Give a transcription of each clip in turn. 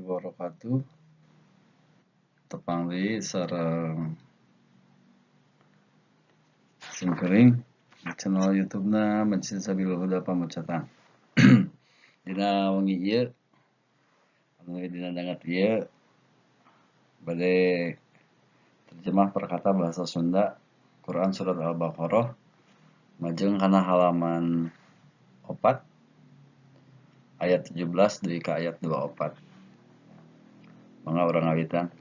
wabarakatuh. Tepang deui sareng simkuring di channel YouTube-na Majlis Sabilul Huda Pamucatan. Dina wengi ieu anu dina dangat ieu bade terjemah perkata bahasa Sunda Quran surat Al-Baqarah majeng kana halaman 4 ayat 17 deui ka ayat 24. Mangga urang ngawitan.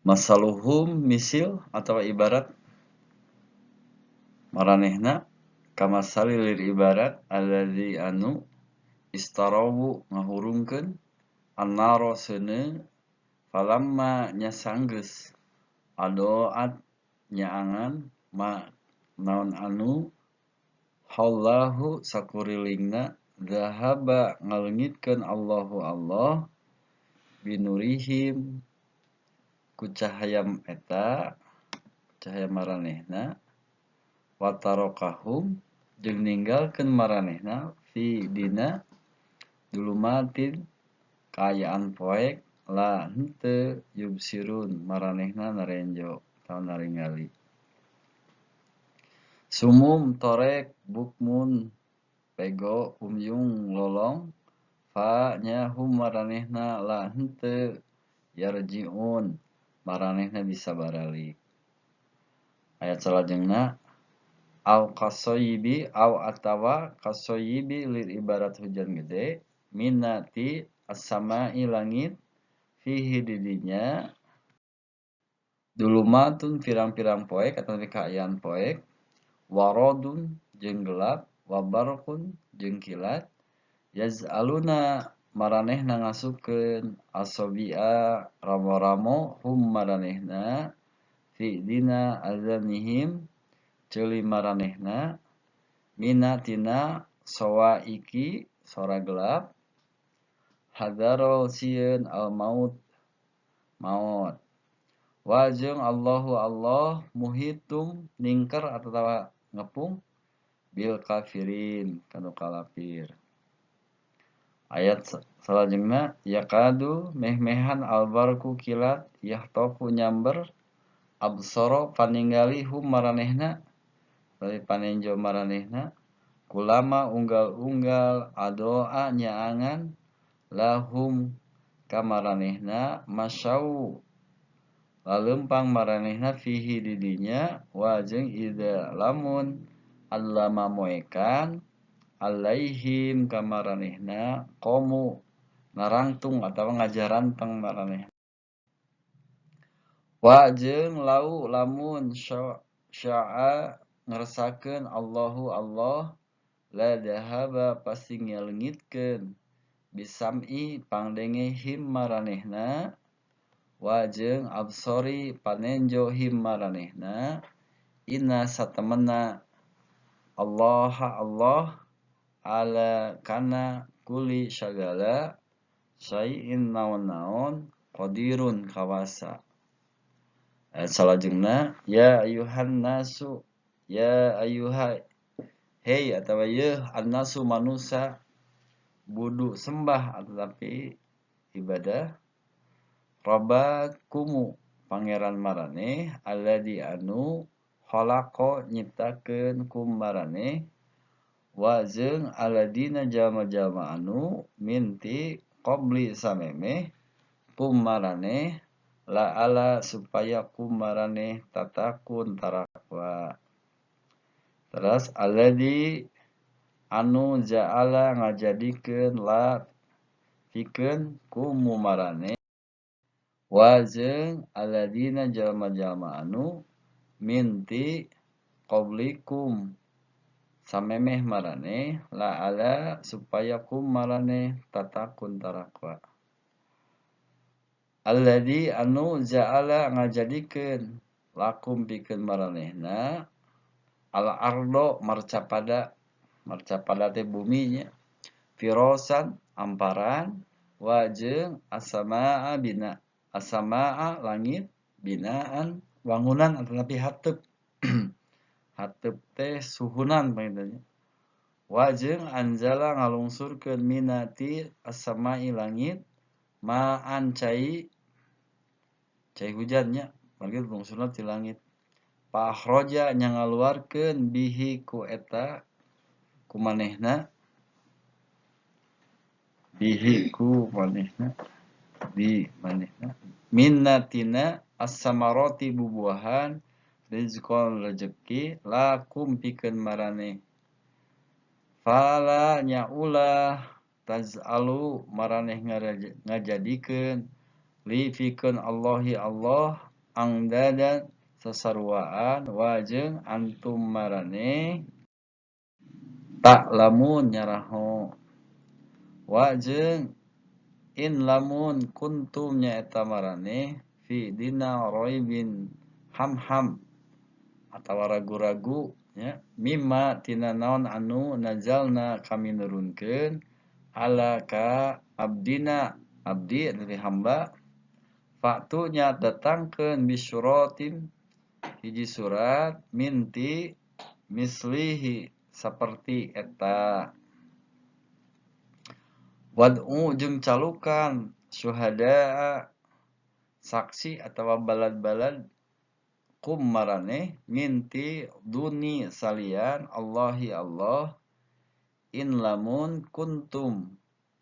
Masaluhum misil atau ibarat maranehna kamasali lir ibarat alladzi anu istarawu ngahurungkeun annaro seuneu falamma nyasanggeus adoat nyaangan ma naon anu hallahu sakurilingna zahaba ngaleungitkeun Allahu Allah binurihim ku cahayam eta cahaya maranehna watarokahum jeung ninggalkeun maranehna fi dina dulumatin kaayaan poek la henteu yubsirun maranehna narenjo atau naringali sumum torek bukmun pego umyung lolong fa nya hum maranehna la henteu yarjiun maranehna bisa baralik. Ayat salajengna au kasoyibi au atawa kasoyibi lir ibarat hujan gede minati as-sama'i langit fihi didinya dulumatun pirang-pirang poek atau kaayaan poek warodun jeung gelap wabarqun jeung kilat yaz'aluna maranehna ngasupkeun asobi'a ramo-ramo hum maranehna fi dina azanihim ceuli maranehna minatina sawaiki sora gelap hadaro sieun al maut maut wajeng Allahu Allah muhitum ningker atawa ngepung bil kafirin kanu kalafir. Ayat salajengna yakadu meh-mehan albarku kilat yahtoku nyamber absara paninggali hum maranehna bari panenjo maranehna kulama unggal-unggal adoa nyaangan lahum ka maranehna masyau lalempang maranehna fihi didinya wajeng ida lamun allama moekan alaihim kamaranehna qomu narangtung atau ngajaranteng maraneh wajeng lau lamun sya'a ngeresakeun Allahu Allah la dahaba pasti ngaleungitkeun bisam'i pangdenge him maranehna wajeng absori panenjo him maranehna inna satemena Allah ala kana kuli syagala syai'in naon-naon qadirun kawasa. Ayat salajengna ya ayuhan nasu ya ayuha hei atawa yeuh annasu manusa budu sembah tetapi ibadah rabbakumu pangeran maraneh alladzi anu khalaqa nyiptakeun kum maraneh wajeng aladina jalma-jalma anu minti qabli samemeh kum maraneh la ala supaya kum maraneh tatakun tarakwa. Terus alladzi anu ja'ala ngajadikeun la pikeun kum maraneh wajeng aladina jalma-jalma anu minti qablikum samemeh maraneh la ala supaya kum maraneh tatakun tarakwa. Alladzi anu ja'ala ngajadikeun lakum pikeun maranehna al ardo marcapada teh bumi nya firosan amparan wajeng asamaa bina asamaa langit binaan wangunan ataupun hateup hateup teh suhunan pangitanya Wajeng anzala ngalungsurkeun minati as-samai langit ma'an cai hujannya bagi lungsurna ti langit. Pa akhraja nya ngaluarkeun bihi ku eta ku manehna bihi ku manehna di manehna minnatina as-samarati bubuahan rizqon rezeki lakum pikeun maraneh fala nya ulah taz'alu maraneh ngajadikeun li pikeun Allahi Allah angdadan sasaruaan wajeng antum maraneh tak lamun nyaraho wajeng in lamun kuntum nyaeta maraneh fi dina roibin ham atawa ragu-ragu nya mimma tina naon anu nazalna kami nurunkeun ala ka abdina abdi dari hamba faktu nya datangkeun bisyuratin hiji surat minti mislihi saperti eta wad'u jeung calukan syuhada saksi atawa balad-balad kum maraneh minti duni salian Allahi Allah in lamun kuntum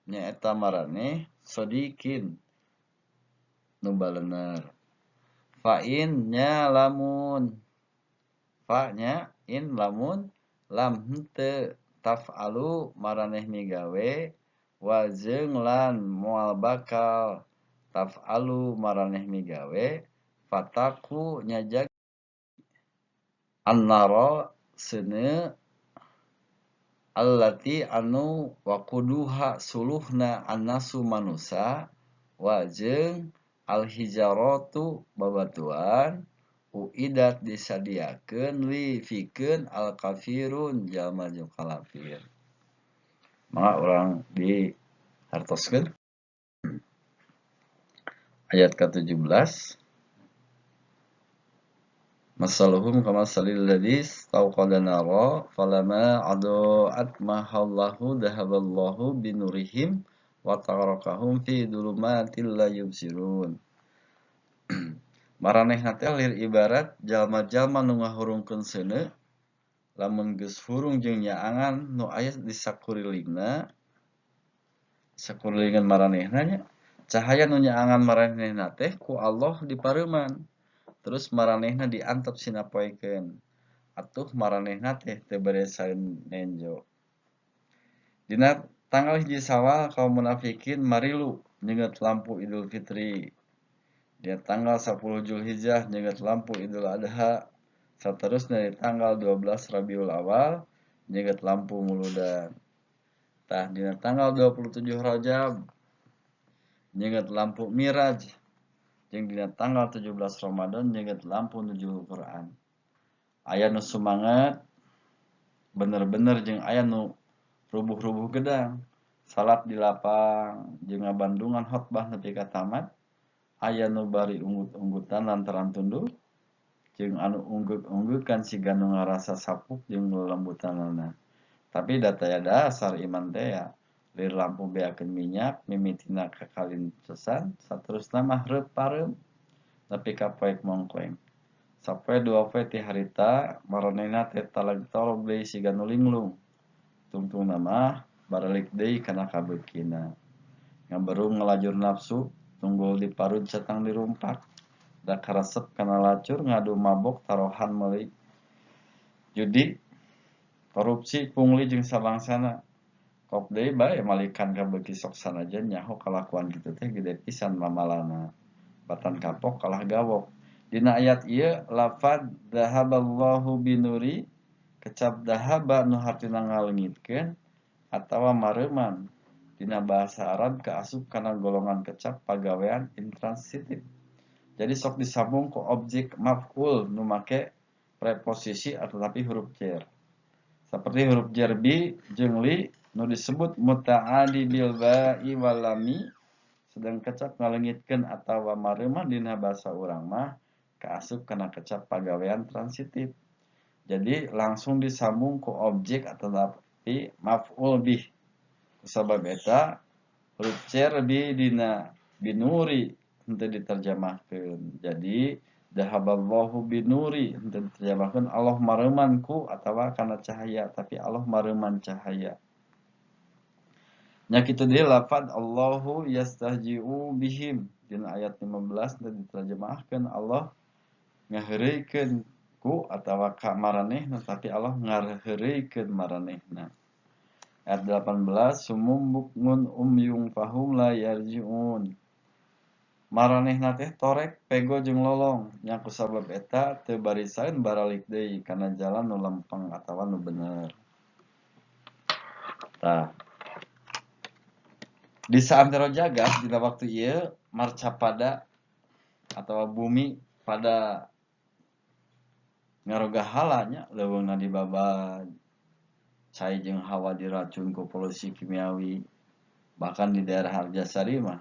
nyaeta maraneh sodikin nu balenar fa in nya lamun fa nya in lamun lam henteu taf'alu maraneh migawe wajeng lan moal bakal taf'alu maraneh migawe fataku nyajag annara seuneu allati anu waquduha suluhna annasu manusa wajeng alhijaratu babatuan uidat disadiakeun li pikeun alkafirun jalma nu kalafir. Maka urang dihartoskeun ayat ke-17 masaluhum kamasalil ladzi tauqada nara falama adaat ma hawlahu dhahaballahu binurihim wa tarakahum fi dhulumatil la yubsirun. Maranehna teh lir ibarat jalma-jalma nu ngahurungkeun seuneu lamun geus hurung jeung nyaangan nu aya di sakurilingna sakurilingan maranehna nya cahaya nu nyaangan maranehna teh ku Allah dipareuman terus maranehna diantep sinapoekeun atuh maranehna teh teu bade saenenjo. Dina tanggal hiji Sawal kaum munafikin marilu nyeungeut lampu Idul Fitri. Dina tanggal 10 Zulhijjah nyeungeut lampu Idul Adha. Saterusna di tanggal 12 Rabiul Awal nyeungeut lampu Muludan. Tah dina tanggal 27 Rajab nyeungeut lampu Miraj. Jeung dina tanggal 17 Ramadan nyeungeut lampu nujuhul Quran. Aya nu sumanget bener-bener jeung aya nu rubuh-rubuh gedang. Salat di lapang jeung ngabandungan khotbah nepi ka tamat. Aya nu bari unggut-unggutan lantaran tunduk jeung anu ungguk-unggukkan siga nu ngarasa sapuk jeung lelembutanana. Tapi dataya dasar iman teh ya lir lampu beakeun minyak mimitina kakalincesan saterusna mah reup-pareup nepi ka poek mongkoeng. Sapoe dua poe ti harita maranehna teh talag tolog deui siga nu linglung. Tungtungna mah baralik deui kana kabeukina. Ngaberung ngalajur nafsu tunggul diparut satang dirumpak. Da karesep kana lacur ngadu mabok tarohan meuli judi korupsi pungli jeung sabangsana kok deui bae malikan ka beuki sok sanajan nyaho kalakuan kitu teh gede pisan mamalana batan kapok kalah gawok. Dina ayat ieu lafad dhahaballahu binuri kecap dahaba nu hartina ngaleungitkeun atawa mareuman dina bahasa Arab kaasup kana golongan kecap pagawean intransitif. Jadi sok disambung ku objek maf'ul nu make preposisi atau tapi huruf jar. Seperti huruf jar bi jeung li nu disebut muta'adi bil ba'i wal lami sedang kecap ngaleungitkeun atawa mareuman dina basa urang mah kaasup kana kecap pagawean transitif. Jadi langsung disambung ku objek tapi maf'ul bih kusabab eta rucer bi dina binuri henteu diterjemahkeun. Jadi dahaballahu binuri henteu diterjemahkeun Allah mareuman ku atawa kana cahaya, tapi Allah mareuman cahaya. Nya kitu deui lafaz Allahu yastahji'u bihim dina ayat 15 teh diterjemahkeun Allah ngaheureukeun ku atawa ka maranehna, tapi Allah ngaheureukeun maranehna. Ayat 18 sumum bukmun umyung fahum la yarji'un. Maranehna teh torek pego jeung lolong nya kusabab eta teu barisaeun baralik deui kana jalan nu lempeng atawa nu bener. Tah di saantero jagat dina waktu ieu marcapada atawa bumi pada ngaroga halanya leuweungna dibaba cai jeung hawa diracun ku polusi kimiawi, bahkan di daerah Arjasari mah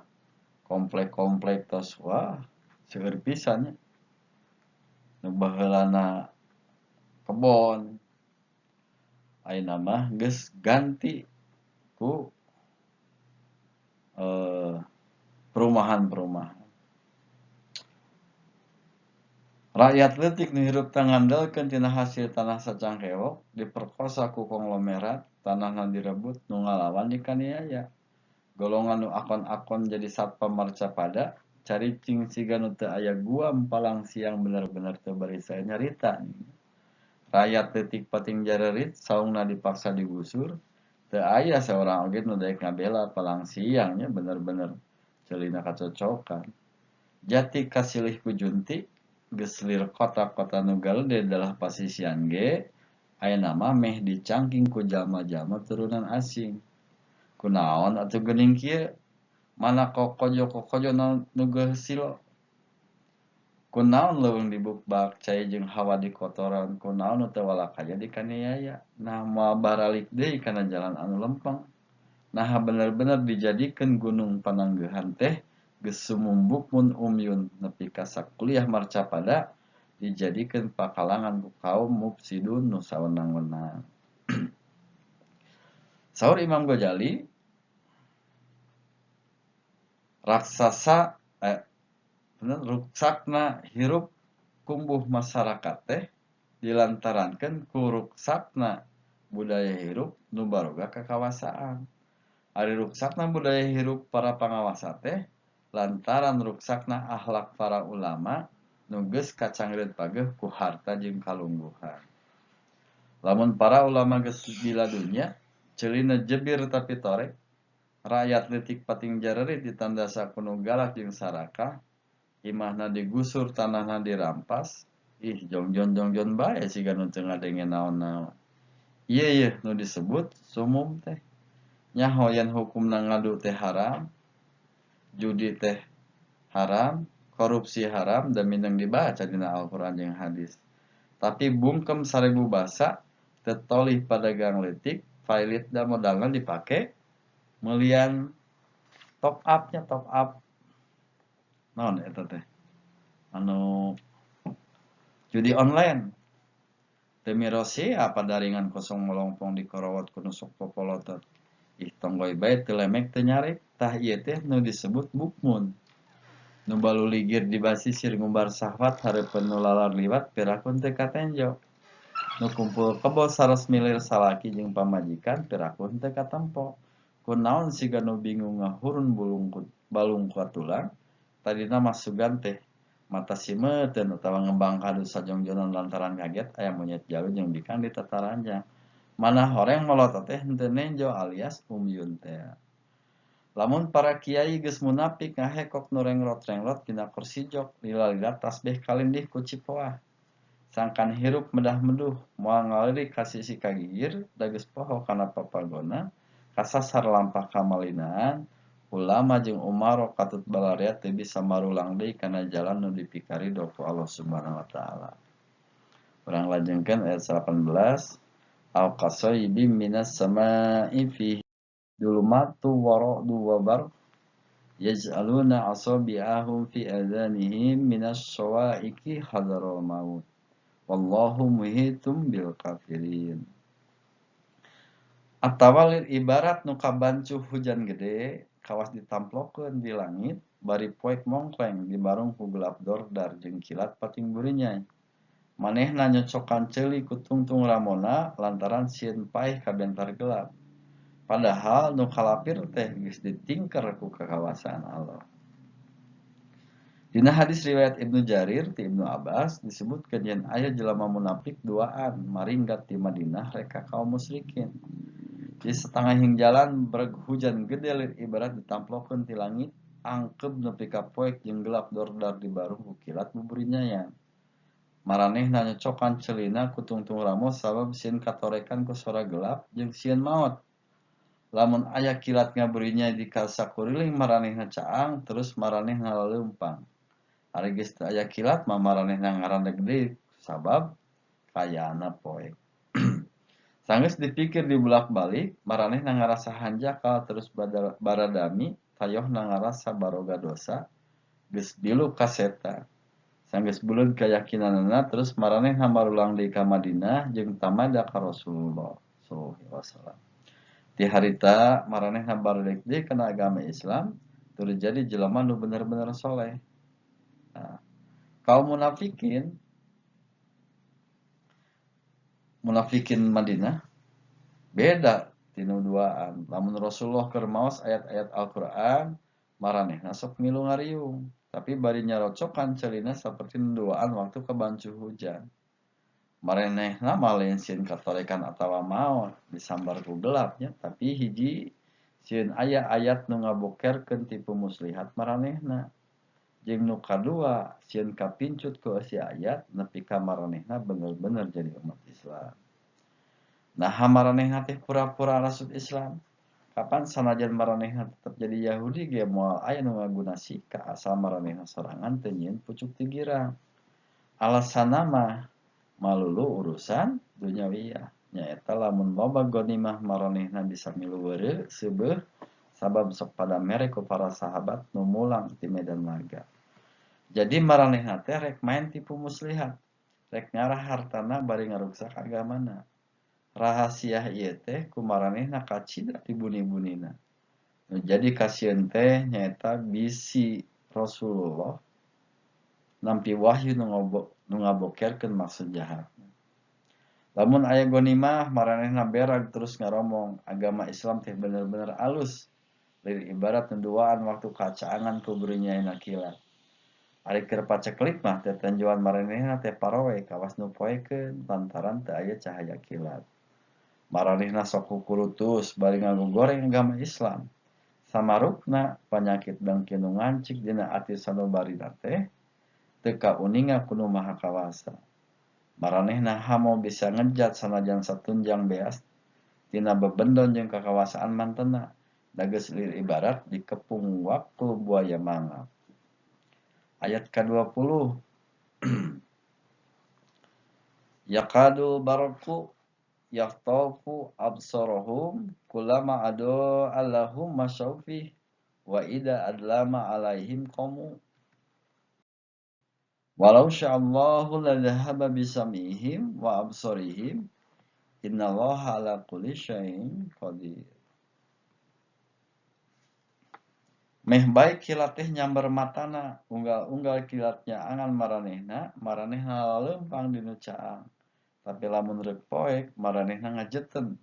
komplek-komplek tos wah seueur pisan nya nu baheulana kebon ayeuna mah geus ganti ku perumahan-perumahan. Rakyat leutik nu hirup teu ngandalkeun tina hasil tanah sacangkewok diperkosa ku konglomerat, tanahna direbut nu ngalawan dikaniaya. Golongan nu akon-akon jadi satpam marcapada caricing siga nu teu aya guam palang siang bener-bener teu barisae nyarita. Rakyat leutik pating jarerit saungna dipaksa digusur, teu aya saurang oge nu daek ngabela palang siang nya bener-bener ceulina kacocokan. Jati kasilih ku junti geus lir kota-kota nu galede dalah pasisian ge ayeuna mah meh dicangking ku jalma-jalma turunan asing. Kunaon atuh geuning kieu? Mana kokojo-kokojo nu geusilo? Kunaon leuweung dibukbak cai jeung hawa di kotoran? Kunaon nu teu walakaya dikaniaya? Nah moal baralik deui kana jalan anu lempeng. Nah bener-bener dijadikeun gunung pananggehan teh geus sumumbuk mun umyun nepi ka sakuliah marcapada dijadikeun pakalangan ku kaum mufsidun nu sawenang-wenang. Saur Imam Ghazali raksasa ruksakna hirup kumbuh masyarakat teh dilantarankeun ku ruksakna budaya hirup nu baroga kakawasaan. Ari ruksakna budaya hirup para pangawasa teh lantaran ruksakna akhlak para ulama nu geus kacangreut pageuh ku harta jeung kalungguhan. Lamun para ulama geus gila dunya, ceulina jebir tapi torek, rakyat leutik pating jarerit ditandasa ku nu galak jeung sarakah, imahna digusur, tanahna dirampas, ih jongjon bae siga nu teu ngadenge naon-naon. Ieu nu disebut sumum teh. Nya hoyan hukumna ngadu teh haram, judi teh haram, korupsi haram, dan minang dibaca dina Al-Quran jeung hadis. Tapi bungkem 1000 basa, tetolih padagang leutik, failit da modalna dipake meulian top up. Naon eta teh? Anu judi online. Teu mirosi apa daringan kosong melompong dikorowot ku nu sok popolotot. Ih tonggoy bae teu lemek teu nyarek, tah ieu teh nu disebut bukmun. Nu balu ligir di basisir ngumbar syahwat hareupeun nu lalar liwat pirakun teu katenjo. Nu kumpul kebo saros milir salaki jeung pamajikan pirakun teu katempo. Kunaon siga nu bingung ngahurun balung katulang tadina mah sugan teh mata simeuteun utawa ngembang kadu sajongjonan lantaran kaget aya monyet jalu jeung bikang di tataranjang. Mana horeng molotot teh henteu nenjo alias umyun teh. Lamun para kiai geus munafik ngahekok nu rengrot-rengrot dina kursi jok lila-lila tasbih kalindih ku cipoah. Sangkan hirup medah-meduh moal ngalirik ka sisi kagigir da geus poho kana papagona kasasar lampah kamalinaan ulama jeung umaro katut balarea teu bisa marulang deui kana jalan nu dipikarido ku Allah Subhanahu wa taala. Urang lajengkeun ayat 18 al-qasaybim minas sama'i fihi dulumatu wara'du wa barq yaj'aluna asabi'ahum fi adhanihim minas sawa'iqi hadaral maut wallahu muhitum bil kafirin. Atawa ibarat nu kabancuh hujan gede kawas ditamplokeun di langit bari poek mongkleng dibarung ku gelap dordar jeung kilat pating burinyai. Manehna nyocokan ceuli ku tungtung ramona lantaran sieun paeh kabentar gelap. Padahal nu kalapir teh geus ditingker ku kakawasan Allah. Dina hadis riwayat Ibnu Jarir ti Ibnu Abbas disebutkeun yen aya jelema munafik duaan maringgat di Madinah reka kaum musyrikin. Di setengahing jalan bereg hujan gede ibarat ditamplokeun ti langit angkeb nepi ka poek jeung gelap dordar di baruh ku kilat buburinyayan. Maranehna nyocokan ceulina ku tungtung ramo sabab sieun katorekan ku sora gelap jeung sieun maot. Lamun aya kilat ngaburinya di kasakuriling maranehna caang terus maranehna laleumpang. Ari geus teu aya kilat mah maranehna ngarandeg deui sabab kayaana poek. Sanggeus dipikir dibulak-balik, maranehna ngarasa hanjakal terus baradami tayohna ngarasa baroga dosa geus dilu ka seta. Sanggeus buleud keyakinanna terus maranehna marulang deui ka Madinah jeung tamada ka Rasulullah sallallahu alaihi wasallam. Ti harita maranehna balik deui kana agama Islam tuluy jadi jelema nu bener-bener soleh. Nah, kaum munafikin Madinah beda tinu duaan. Lamun Rasulullah keur maos ayat-ayat Al-Qur'an maranehna sok milu ngariung, tapi bari nyarocokan ceulina saperti duaan waktu kabancuh hujan. Maranehna mah lain sieun katorekan atawa maot disambar ku gelapnya, tapi hiji sieun aya ayat nu ngabokerkeun tipu muslihat maranehna. Jeung nu kadua sieun kapincut ku eusi ayat nepi ka maranehna bener-bener jadi umat Islam. Nah maranehna teh pura-pura rasut Islam. Kapan sanajan maranehna tetep jadi Yahudi ge moal aya nu ngaguna sika asal maranehna sorangan teu nyieun pucuk ti girang. Alasanna mah malulu urusan duniawiyah. Nyaeta lamun loba ghanimah maranehna bisa milu weureu seubeuh sabab sok pada mere ku para sahabat nu mulang ti medan laga. Jadi maranehna teh rek main tipu muslihat. Rek ngarah hartana bari ngaruksak agamana. Rahasia ieu teh ku maranehna kacida ti buni-bunina. Nu jadi kasieun teh nyaeta bisi Rasulullah nampi wahyu nu ngabokerkeun maksud jahat. Lamun aya ghanimah maranehna berag terus ngaromong agama Islam teh bener-bener alus. Lain ibarat nuduaan waktu kacaangan ku beurinyaina kilat. Ari keur paceklik mah teh tenjoan maranehna teh paroe kawas nu poekeun lantaran teu aya cahaya kilat. Maranehna sok kukurutus bari ngagogoreng agama Islam. Samarukna panyakit dengki nu ngancik dina ati sanubarina teh teu kauninga ku Nu Maha Kawasa. Maranehna hamo bisa ngejat sanajan satunjang beas tina bebendon jeung kakawasaan mantenna. Da geus ibarat dikepung waktu buaya mangap. Ayat ke-20 Yakadu barqu yaqtafu absarahum kullama ado allahum masyaufi wa ida adlama alaihim qamu walau sya'allahu la dhahaba bisamihim wa absarihim innallaha ala kulli syai'in qadir. Meh bae kilat teh nyamber matana unggal-unggal kilatnya angan maranehna laleumpang dinu caang. Tapi lamun rek poek maranehna ngajeuteun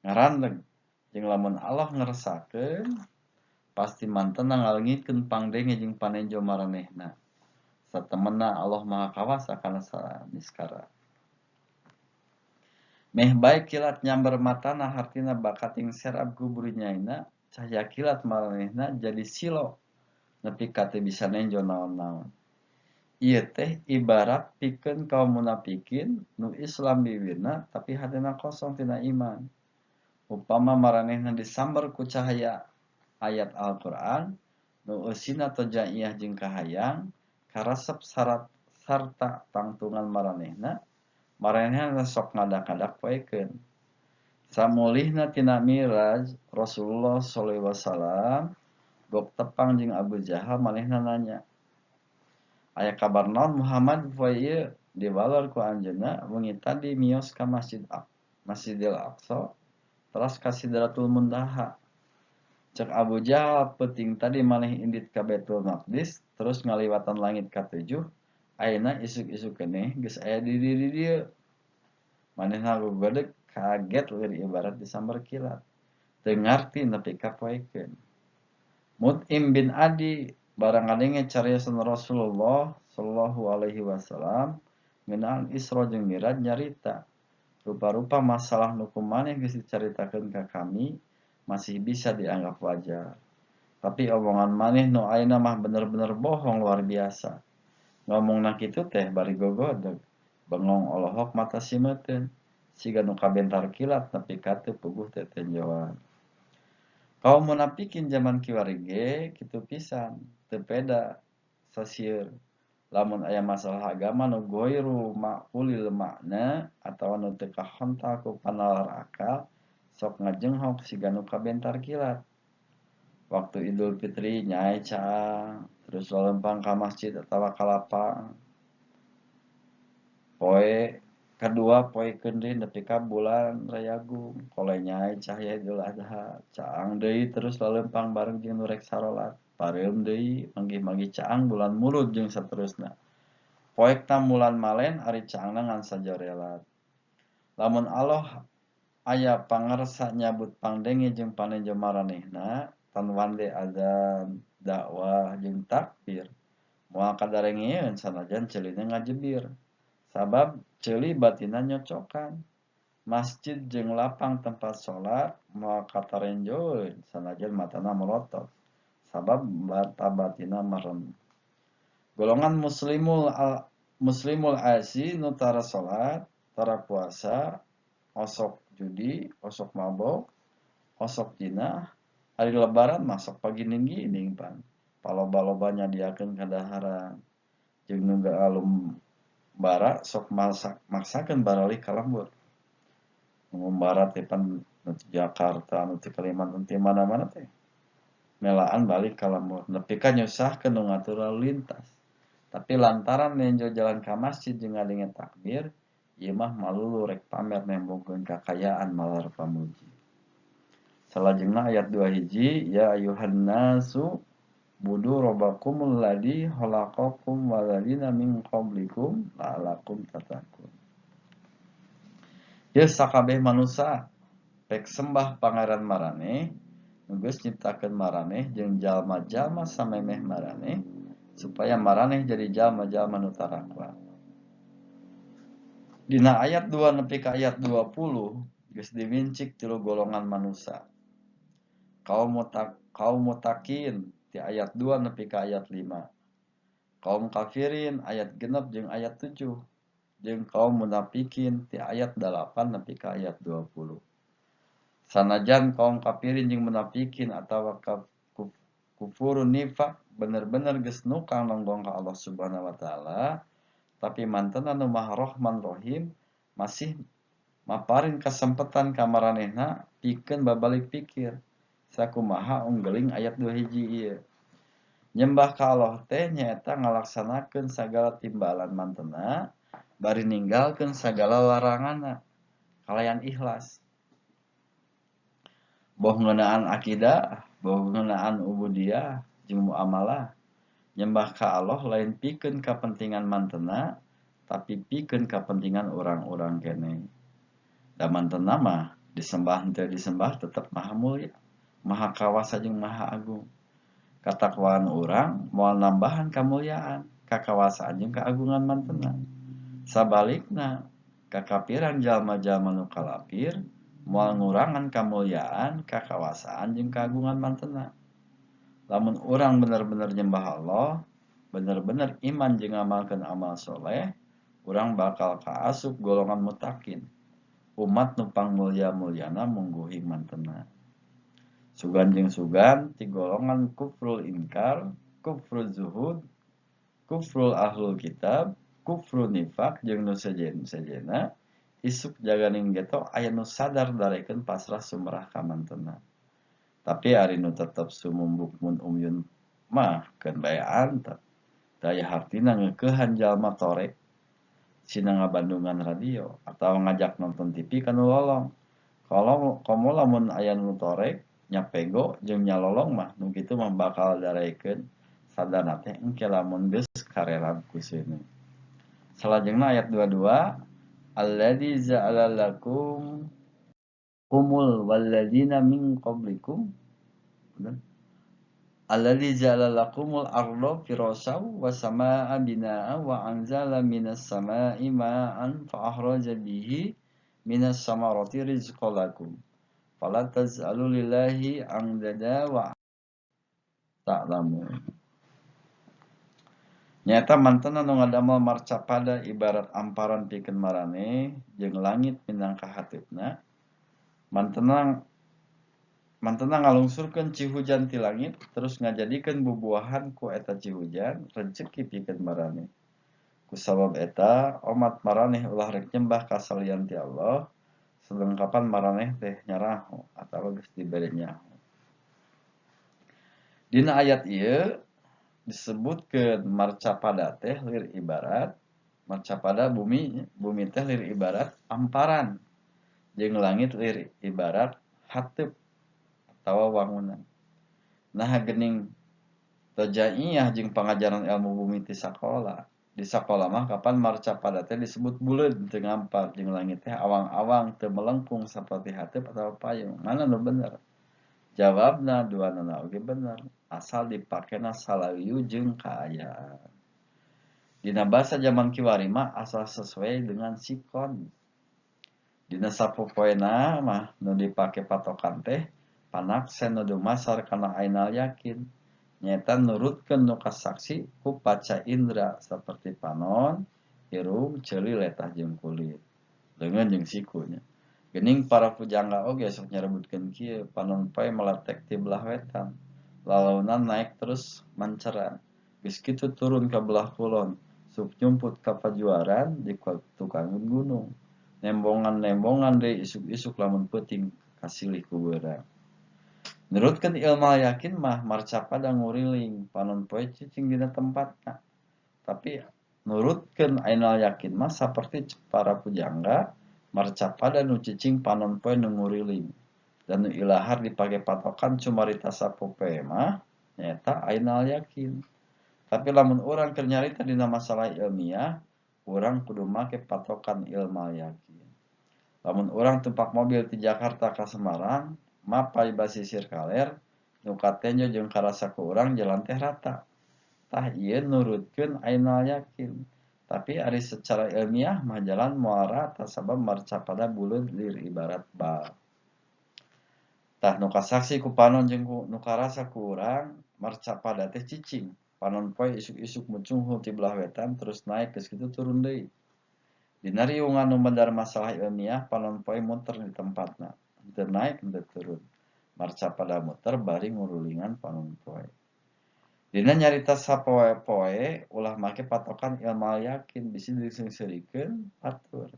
ngarandeg jeung lamun Allah ngerasakeun pasti mantena ngaleungitkeun pangdenge jeung panenjo maranehna. Satemena Allah Maha Kawasa kana saniskara. Meh bae kilat nyamber matana hartina bakating serab ku beurinyaina cahya kilat maranehna jadi silo nepi ka teu bisa nenjo naon-naon. Ieu teh ibarat pikeun kaum munafikin nu Islam bibirna tapi hatina kosong tina iman. Upama maranehna disambar ku cahaya ayat Al-Qur'an nu eusina tojaiyah jeung kahayang karesep sarta tangtungan maranehna sok ngadak-ngadak poekeun. Samulihna tina Miraj Rasulullah sallallahu alaihi wasallam gok tepang jeung Abu Jahal manehna nanya, aya kabar naon Muhammad poe ieu dibalor ku anjeunna wengi tadi mios ka Masjidil Aqsa teras ka Sidratul Muntaha. Cek Abu Jahal penting tadi maneh indit ka Baitul Maqdis terus ngaliwatan langit ka-7 ayeuna isuk-isuk keneh geus aya di dieu manehna gugudeg kaget lir ibarat disambar kilat teu ngarti nepi ka poekeun. Mut'im bin Adi barang ngadenge cariyosan Rasulullah sallallahu alaihi wasallam ngeunaan Isra jeung Mi'raj nyarita rupa-rupa masalah nu kumaneh geus dicaritakeun ka kami masih bisa dianggap wajar. Tapi omongan maneh nu ayeuna mah bener-bener bohong luar biasa. Ngomongna kitu teh bari gogodeg. Bengong olohok mata simeuteun. Siga nu kabentar kilat nepi ka teu puguh teh tinjauan. Kaum munafikin zaman kiwari ge kitu pisan, teu peda sasieun. Lamun aya masalah agama nu goiru ma'qulil makna atawa nu teu kahontal ku panalar akal, sok ngajenghok siga nu kabentar kilat. Waktu Idul Fitri nyai caang, terus lalempang ka masjid atawa ka lapang. Poe kadua poekeun deui nepi ka bulan Rayagung, kolej nyai cahya Idul Adha, caang deui terus lalempang bareng jeung nu rek sarolat, pareum deui manggih-manggih caang bulan Mulud jeung saterusna. Poekna mulan malen ari caangna ngan sajorelat. Lamun Allah aya pangarsa nyabut pangdenge jeung panejo maranehna tan wande adzan, dakwah jeung takbir moal kadarengieun sanajan ceulina ngajebir. Sabab ceuli batina nyocokan. Masjid jeung lapang tempat salat moal katarenjoeun sanajan matana melotot. Sabab mata batina merem. Golongan muslimul asi nu tara salat, tara puasa, osok judi, osok mabok, osok jinah, hari lebaran masuk pagi ninggining pan. Paloba-loba nyadiakeun kadaharan. Jeung nu alum bara sok maksakeun barali ka lembur. Ngumbara teh pan nu Jakarta, nu ti Kalimantan, ti mana-mana teh. Melaan balik ka lembur. Nepi ka nyusahkeun nu ngatur lalu lintas. Tapi lantaran nenjo jalan ka masjid jeung ngadenge takbir, ieu mah malulu rek pamer nembongkeun kakayaan malar pamuji. Salajengna ayat 2 hiji, ya ayuhan nasu budu rabbakumul ladzi khalaqakum walladzina min qablikum la'allakum tattaqun. Ye sakabeh manusia pek sembah pangeran maraneh nu geus nyiptakeun maraneh jeung jalma-jalma samemeh maraneh supaya maraneh jadi jalma-jalma nu tarakwa. Dina ayat 2 nepi ka ayat 20 geus diwincik 3 golongan manusia. Kaum mutakin ti ayat 2 nepi ka ayat 5. Kaum kafirin ayat 6 jeung ayat 7. Jeung kaum munafikin ti ayat 8 nepi ka ayat 20. Sanajan kaum kafirin jeung munafikin atawa kufurun nifaq bener-bener geus nukang nonggong ka Allah Subhanahu wa taala, tapi mantena nu Maha Rahman Rahim masih maparin kasempetan ka maranehna pikeun babalik pikir. Sakumaha unggeling ayat 2 hiji ieu. Nyembah ka Allah teh nyaeta ngalaksanakeun sagala timbalan mantena bari ninggalkeun sagala laranganna. Kalayan ikhlas. Boh ngeunaan akidah, boh ngeunaan ubudiyah jeung muamalah. Nyembah ka Allah lain pikeun kapentingan mantena tapi pikeun kapentingan urang-urang keneh. Da mantena mah disembah henteu disembah tetep maha mulya, maha kawasa jeung maha agung. Katakwaan urang moal nambahan kamulyaan, kakawasaan jeung kaagungan mantena. Sabalikna, kakapiran jalma-jalma nu kalapir moal ngurangan kamulyaan, kakawasaan jeung kaagungan mantena. Lamun urang bener-bener nyembah Allah, bener-bener iman jeung ngamalkeun amal soleh, urang bakal kaasup golongan mutakin. Umat nu pangmulya-mulyana mungguhi mantena. Sugan jeung sugan ti golongan kufrul inkar, kufrul zuhud, kufrul ahlul kitab, kufrul nifaq jeung nu sejen-sejena isuk jaganing geto aya nu sadar darekeun pasrah sumrah ka mantena. Tapi ari nu tetep sumum bukmun umyun mah keun bae antep. Daya hartina ngeukehan jalma torek cina ngabandungan radio atau ngajak nonton TV kanu lolong. Kalau kamu lamun aya nu torek nyapego jeung nyalolong mah nu kitu mah bakal darekeun sadana teh engke lamun geus karelan ku seuneu. Salajengna ayat 22, alladzi ja'ala lakum humul walladzina min qablikum. Alladzi ja'ala lakumul arda firasyaw was samaa'a binaa'a wa anzala minas samaa'i ma'an fa akhraja bihi minas samarati rizqan lakum. Fala taj'alu lillahi andada wa ta'lamun. Nyata mantena nu ngadamel marcapada ibarat amparan pikeun maraneh jeung langit minangka hateupna. Mantena ngalungsurkeun cihujan ti langit terus ngajadikeun bubuahan ku eta cihujan rezeki pikeun maraneh. Ku sabab eta umat maraneh ulah rek nyembah ka salian ti Allah selengkapan maraneh teh nyaraho atawa geus dibere nyaho. Dina ayat ieu disebutkeun marcapada teh lir ibarat marcapada bumi teh lir ibarat amparan jeung langit lir ibarat hateup atawa wangunan. Nah geuning tajaiyah jeung pangajaran ilmu bumi ti sakola. Di sakola mah kapan marcapada teh disebut buleud teu ngampar jeung langit teh awang-awang teu melengkung saperti hateup atawa payung. Mana nu bener? Jawabna duanana oge bener. Asal dipakena salaliu jeung kaayaan. Dina basa zaman kiwari mah asal sesuai dengan sikon. Dina sapopoena mah nu dipake patokan teh panaksen nu dumasar kana ainal yakin. Nyaeta nurutkeun nu kasaksi ku paca indra saperti panon, hirum, ceuli, letah jeung kulit. Leungeun jeung sikunya. Geuning para pujangga oge sok nyarebutkeun kieu panon poe meletek ti belah wetan. Lalaunan naik terus manceran. Geus kitu turun ka belah kulon. Sup nyumput ka pajuaran di tukangun gunung. Nembongan deui isuk-isuk lamun peuting kasilih ku beurang. Nurutkeun ilmu yakin mah marcapada nguriling panon poe cicing dina tempatna. Tapi nurutkeun ainal yakin mah saperti para pujangga marcapada nu cicing panon poe nu nguriling. Dan nu ilahar dipake patokan cumarita sapopoe mah nyaeta ainal yakin. Tapi lamun urang keur nyarita dina masalah ilmiah, urang kudu make patokan ilmu yakin. Lamun urang tumpak mobil ti Jakarta ka Semarang, mapai basisir kaler, nu katenjo jeung karasa ku urang jalan teh rata. Tah ieu nurutkeun ainal yakin. Tapi ari secara ilmiah mah jalan moal rata sabab marcapada buleud lir ibarat bal. Tah nu kasaksi ku panon jeung nu karasa ku urang marcapada teh cicing. Panon poe isuk-isuk mucunghul ti belah wetan terus naik geus kitu turun deui. Dina riungan nu bener masalah ilmiah panon poe muter di tempatna. Henteu naik henteu turun. Marcapada muter bari ngurulingan panon poe. Dina nyarita sapoe-poe ulah make patokan ilmu yakin bisi diseungseurikeun atur.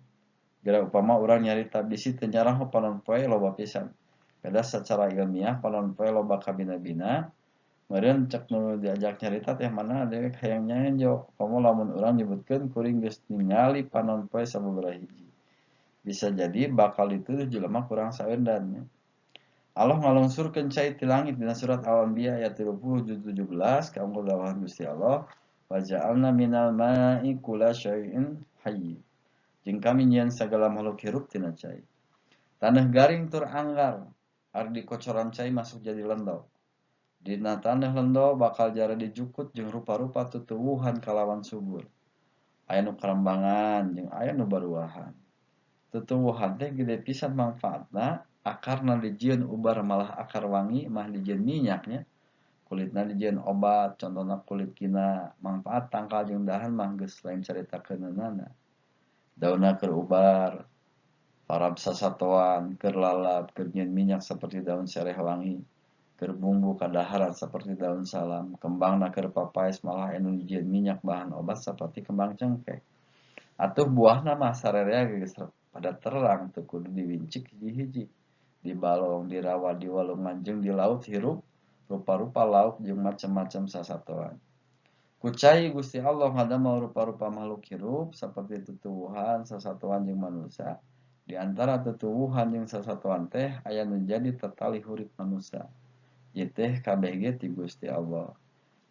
Gara upama urang nyarita bisi teu nyaraho panon poe loba pisan. Beda secara ilmiah panon poe loba kabina-bina. Meureun cek nu diajak nyarita teh mana dewek hayang nyanyo. Komo lamun urang nyebutkeun kuring geus ningali panon poe sababaraha hiji. Bisa jadi bakal dituduh jelema kurang saeundan. Allah ngalungsurkeun cai ti langit dina surat Al-Anbiya ayat 30 juz 17 kaanggo dawahan Gusti Allah wa ja'alna minal ma'i kullasyai'in hayy. Jeung kami nyieun sagala makhluk hirup tina cai. Taneuh garing tur anggar ari dikocoran cai masuk jadi lendo. Dina taneuh lendo bakal jara dijukut jeung rupa-rupa tutuwuhan kalawan subur. Aya nu karembangan jeung aya nu baruahan. Tutuwuhan teh gede pisan mangfaatna, akarna dijieun ubar malah akar wangi mah dijieun minyaknya. Kulitna dijieun obat, contohna kulit kina. Mangfaat tangkal jeung dahan mah geus lain carita keuneunana. Daunna keur ubar, parab sasatoan, keur lalap, keur nyieun minyak saperti daun sereh wangi. Keur bumbu kadaharan saperti daun salam, kembangna keur papaes malah anu dijieun minyak bahan obat saperti kembang cengkeh. Atuh buahna mah sarerea geus pada terang teu kudu diwincik hiji-hiji. Di balong, di rawa, di walungan jeung di laut hirup rupa-rupa lauk jeung macam-macam sasatoan. Ku cai Gusti Allah ngadamel rupa-rupa makhluk hirup saperti tutuwuhan, sasatoan jeung manusia. Di antara tutuwuhan yang sasatuan teh aya nu jadi tetali hurip manusia. Ieu teh kabeh ge ti Gusti Allah.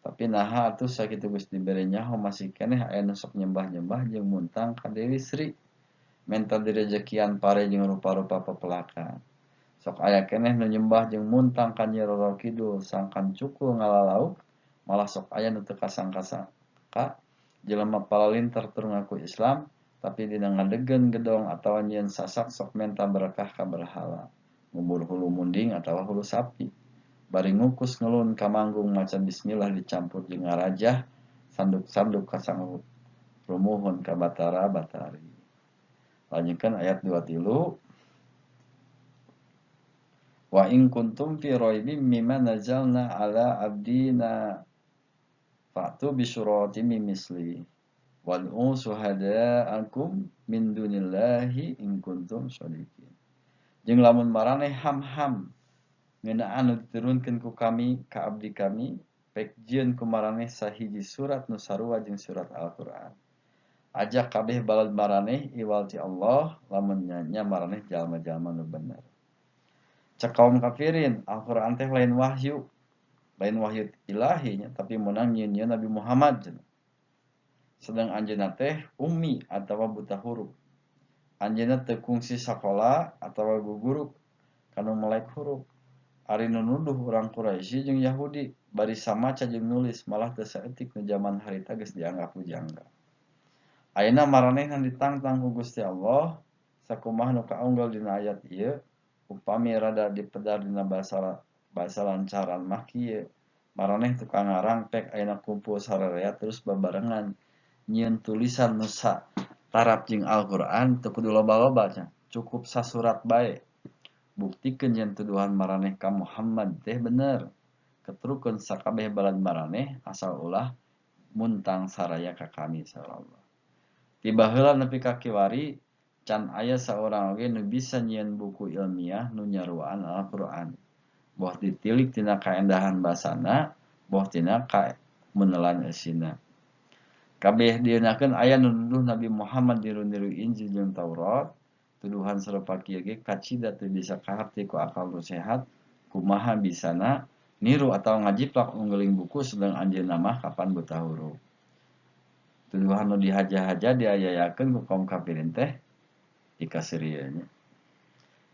Tapi naha atuh sakitu geus dibere nyaho masih keneh aya nu sok nyembah-nyembah jeung muntang ka Dewi Sri. Menta direjekian pare jeung rupa-rupa pepelakan. Sok aya keneh nu nyembah jeung muntang ka Nyi Roro Kidul sangkan cukul ngalalauk, malah sok aya nu teu kasangka jelema palalinter tur ngaku Islam tapi dina ngadegen gedong atawa nyieun sasak sok menta berkah ka berhala. Ngubur hulu munding atawa hulu sapi. Bari ngukus ngelun ka manggung maca bismillah dicampur jeung ngarajah sanduk-sanduk kasang rumuhun ka Batara Batari. Lanjutkan ayat 23. Wa in kuntum fi raibim mimma nazzalna ala abdina fa'tu bi syuratin min misli wad'u syuhada'akum min dunillahi in kuntum shadiqin. Jeung lamun maraneh ham-ham ngeunaan nu diturunkeun ku kami ka abdi kami pek jieun ku maraneh sahiji surat nu sarua jeung surat Al-Qur'an. Ajak kabeh balad maraneh iwal ti Allah lamun nya maraneh jalma-jalma nu bener. Cek kaum kafirin, Al-Qur'an teh lain wahyu ilahi nya tapi meunang nyieun Nabi Muhammad. Sedang anjeunna teh ummi atawa buta huruf. Anjeunna teu kungsi sakola atawa guguruk kanu melek huruf. Ari nu nuduh urang Quraisy jeung Yahudi bari samaca jeung nulis malah teu saeutik nu zaman harita geus dianggap bujangga. Ayeuna maranehna ditangtang ku Gusti Allah sakumaha nu kaunggal dina ayat ieu upami rada dipedar dina basa lancaran mah kieu maraneh tukang ngarang pek ayeuna kumpul sararea terus babarengan nyieun tulisan nu satarap jeung Al-Qur'an teu kudu loba-loba cenah cukup sasurat bae. Buktikeun yen tuduhan maraneh ka Muhammad teh bener. Keturukeun sakabeh balad maraneh asal ulah muntang saraya ka kami sallallahu. Tiba heula nepi ka kiwari can aya saurang oge nu bisa nyieun buku ilmiah nu nyaruaan Al-Qur'an. Boh ditilik tina kaendahan basana, boh tina kamenelan eusina. Kabeh dieunakeun aya nu nuduh Nabi Muhammad niru-niru Injil jeung Taurat. Tuduhan sarupa kieu ge kacida teu bisa kaharti ku akal nu sehat kumaha bisana niru atawa ngajiplak unggeling buku sedang anjeunna mah kapan buta huruf. Tuduhan nu dihaja-haja diayayakeun ku kaum kafirin teh dikasirieun nya.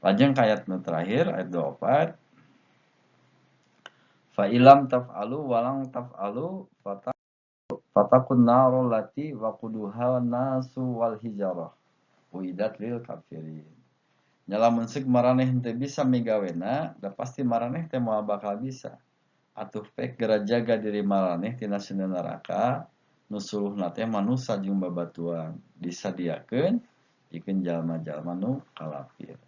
Lajeng ka ayat nu terakhir ayat 24. Fa ilam taf'alu walang taf'alu fatakun narul lati waquduha nasu wal hijarah uidat lil kafirin. Nyalamun seuk maraneh teu bisa migawena, da pasti maraneh teh moal bakal bisa. Atuh pek geura jaga diri maraneh tina sina neraka nu suluhna teh manusa jeung babatuan disadiakeun pikeun jalma-jalma nu kalafir.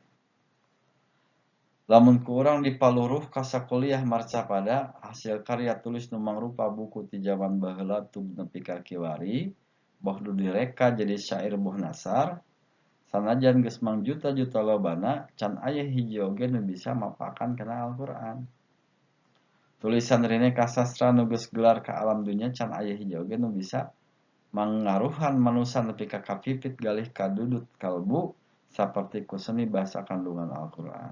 Lamun ku urang dipaluruh ka sakuliah marcapada hasil karya tulis nu mangrupa buku ti zaman baheula tub nepi ka kiwari boh du direka jadi syair buh nasar. Sanajan geus mang juta-juta lobana can aya hiji oge nu bisa mapakan kana Al-Qur'an. Tulisan rene kasastra nu geus gelar ka alam dunya can aya hiji oge nu bisa mangaruhan manusia nepi ka kapipit galih kadudut kalbu saperti ku seni basa kandungan Al-Qur'an.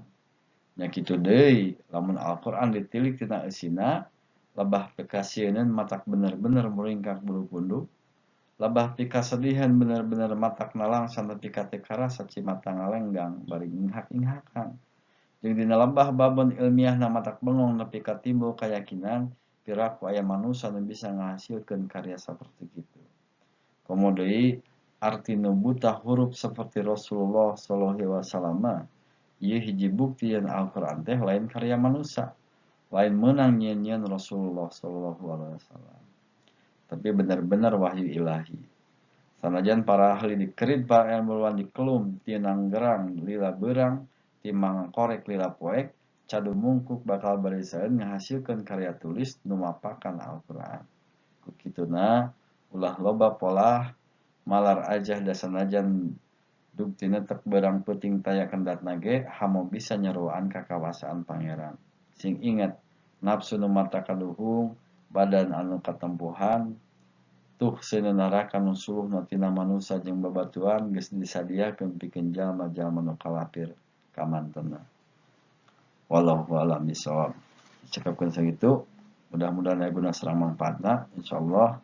Nya kitu deui, lamun Al-Qur'an ditilik tina eusina, lebah pikasieun matak bener-bener muringkak bulu punduk. Labah pikasedihan bener-bener matak nalang nepi ka teu karasa cimata ngalenggang bari inghak-inghakan. Jeung dina lembah babon ilmiahna matak bengong nepi ka timbul kayakinan piraku aya manusa nu bisa ngahasilkeun karya saperti kitu. Komo deui arti nu buta huruf saperti Rasulullah sallallahu alaihi wasallam ieu hiji bukti yen Al-Qur'an teh lain karya manusa, lain meunang nyieun-nyieun Rasulullah sallallahu alaihi wasallam. Tapi benar-benar wahyu ilahi. Sanajan para ahli dikerid para ilmuwan dikelum ti nanggerang lila beurang ti mangkorek lila poek cadu mungkuk bakal barisaeun ngahasilkeun karya tulis nu mapakan Al-Qur'an. Kukituna ulah loba pola malar ajah da sanajan duktina tek beurang peuting taya kendatna ge hamo bisa nyeruaan kakawasaan pangeran. Sing inget nafsu nu mata kaluhung badan anu katempuhan tuh seueuna neraka nu suluhna tina manusa jeung babatuan geus disadiakeun pikeun jalma-jalma nu kalapir ka mantenna. Wallahu a'lam bishawab. Cekapkeun sakitu, mudah-mudahan aya guna sareng mangpaatna. Insyaallah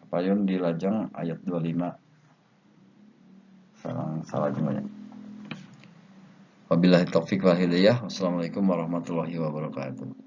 kapayun di lajeng ayat 25 sareng salajengna. Wabillahi taufik wal hidayah. Wassalamualaikum warahmatullahi wabarakatuh.